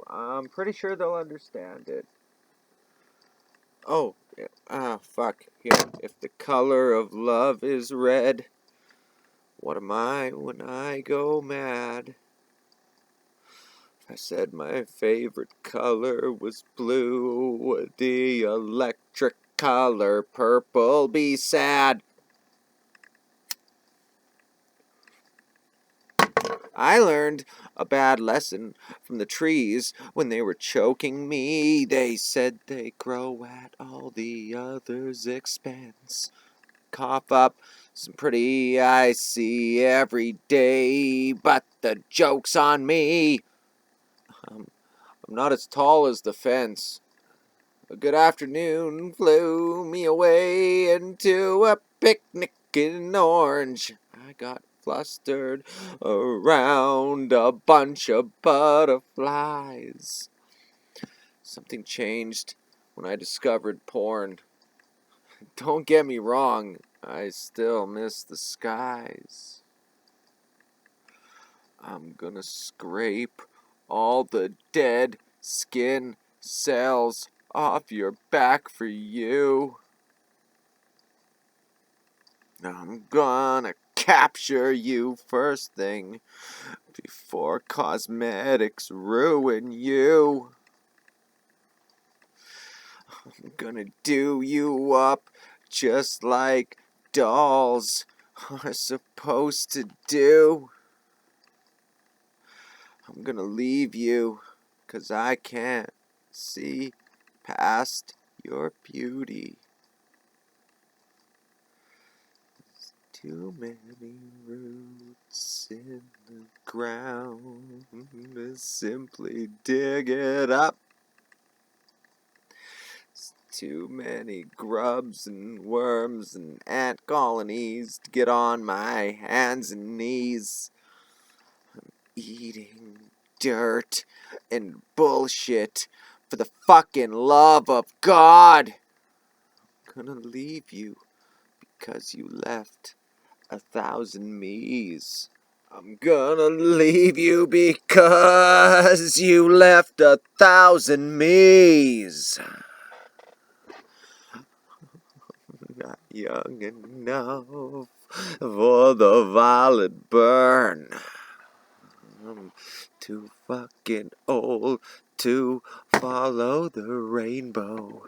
I'm pretty sure they'll understand it. Oh, fuck. Here, if the color of love is red, what am I when I go mad? I said my favorite color was blue. Would the electric color purple be sad? I learned a bad lesson from the trees when they were choking me. They said they grow at all the others' expense. Cough up some pretty I see every day, but the joke's on me. I'm not as tall as the fence. A good afternoon flew me away into a picnic in Orange. I got flustered around a bunch of butterflies. Something changed when I discovered porn. Don't get me wrong, I still miss the skies. I'm gonna scrape all the dead skin cells off your back for you. I'm gonna capture you first thing before cosmetics ruin you. I'm gonna do you up just like dolls are supposed to do. I'm gonna leave you 'cause I can't see past your beauty. Too many roots in the ground to simply dig it up. Too many grubs and worms and ant colonies to get on my hands and knees. I'm eating dirt and bullshit for the fucking love of God. I'm gonna leave you because you left 1,000 me's. I'm gonna leave you because you left 1,000 me's. Not young enough for the violet burn. I'm too fucking old to follow the rainbow.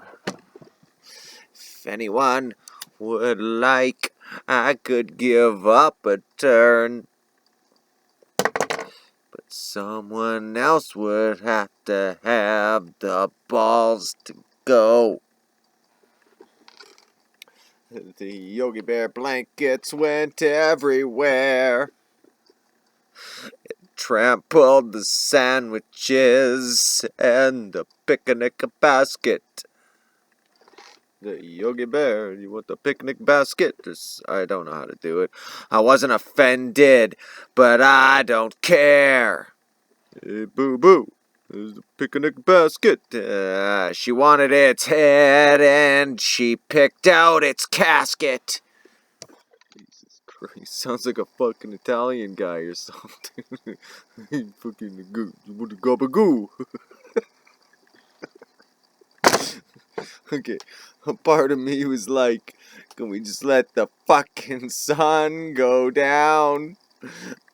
If anyone would like, I could give up a turn. But someone else would have to have the balls to go. The Yogi Bear blankets went everywhere. It trampled the sandwiches and the picnic basket. The Yogi Bear, you want the picnic basket? I don't know how to do it. I wasn't offended, but I don't care. Hey, Boo Boo, there's the picnic basket. She wanted its head and she picked out its casket. Jesus Christ, sounds like a fucking Italian guy or something. Fucking gabagoo. Okay, a part of me was like, can we just let the fucking sun go down?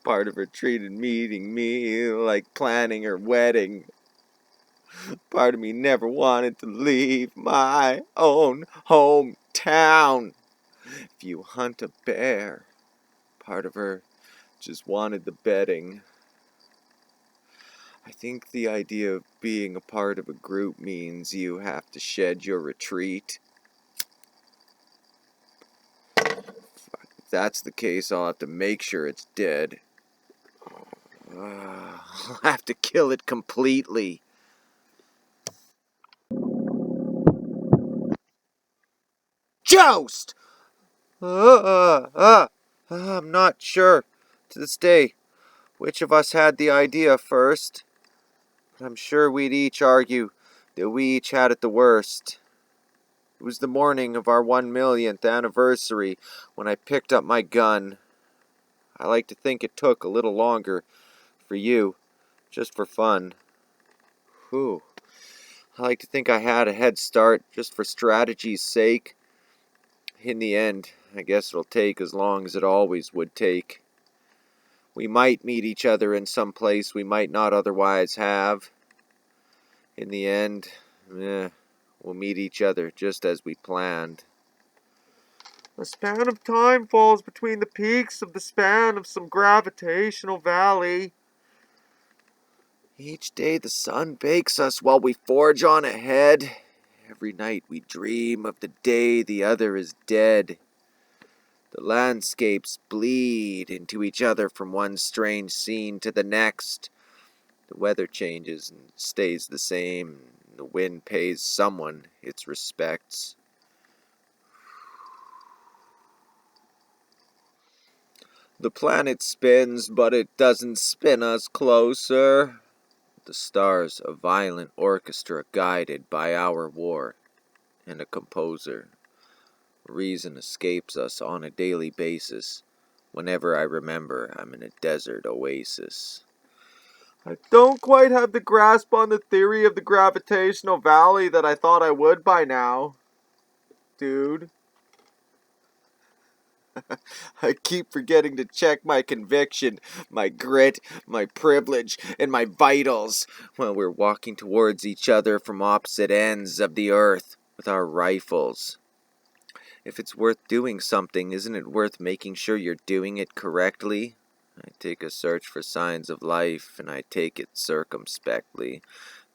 Part of her treated meeting me like planning her wedding. Part of me never wanted to leave my own hometown. If you hunt a bear, part of her just wanted the bedding. I think the idea of being a part of a group means you have to shed your retreat. If that's the case, I'll have to make sure it's dead. I'll have to kill it completely. Joust! I'm not sure to this day which of us had the idea first, but I'm sure we'd each argue that we each had it the worst. It was the morning of our 1 millionth anniversary when I picked up my gun. I like to think it took a little longer for you, just for fun. Whew. I like to think I had a head start just for strategy's sake. In the end, I guess it'll take as long as it always would take. We might meet each other in some place we might not otherwise have. In the end, we'll meet each other just as we planned. A span of time falls between the peaks of the span of some gravitational valley. Each day the sun bakes us while we forge on ahead. Every night we dream of the day the other is dead. The landscapes bleed into each other from one strange scene to the next. The weather changes and stays the same. The wind pays someone its respects. The planet spins, but it doesn't spin us closer. The stars, a violent orchestra guided by our war, and a composer. Reason escapes us on a daily basis. Whenever I remember, I'm in a desert oasis. I don't quite have the grasp on the theory of the gravitational valley that I thought I would by now, dude. I keep forgetting to check my conviction, my grit, my privilege, and my vitals while we're walking towards each other from opposite ends of the earth with our rifles. If it's worth doing something, isn't it worth making sure you're doing it correctly? I take a search for signs of life, and I take it circumspectly.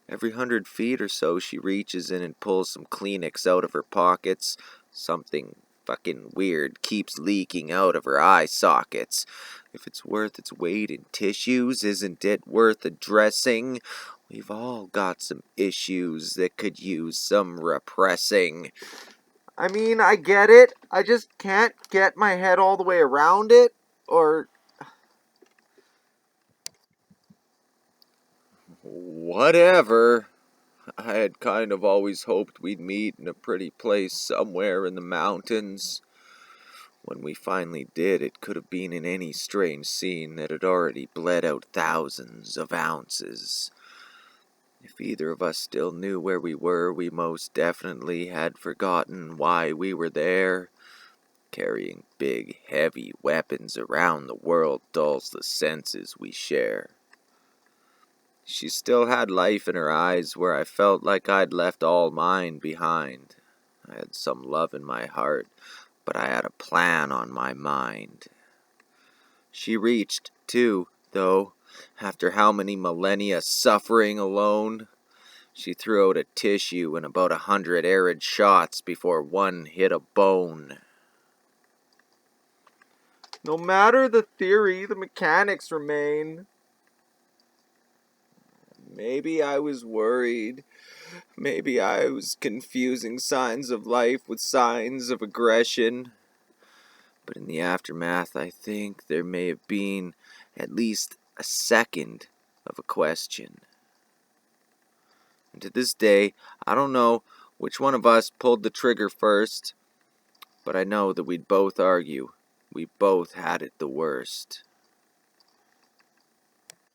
Every 100 feet or so, she reaches in and pulls some Kleenex out of her pockets. Something fucking weird keeps leaking out of her eye sockets. If it's worth its weight in tissues, isn't it worth addressing? We've all got some issues that could use some repressing. I mean, I get it. I just can't get my head all the way around it. Or whatever. I had kind of always hoped we'd meet in a pretty place somewhere in the mountains. When we finally did, it could have been in any strange scene that had already bled out thousands of ounces. If either of us still knew where we were, we most definitely had forgotten why we were there. Carrying big, heavy weapons around the world dulls the senses we share. She still had life in her eyes where I felt like I'd left all mine behind. I had some love in my heart, but I had a plan on my mind. She reached, too, though, after how many millennia suffering alone? She threw out a tissue and about 100 arid shots before one hit a bone. No matter the theory, the mechanics remain. Maybe I was worried. Maybe I was confusing signs of life with signs of aggression. But in the aftermath, I think there may have been at least a second of a question. And to this day, I don't know which one of us pulled the trigger first, but I know that we'd both argue we both had it the worst.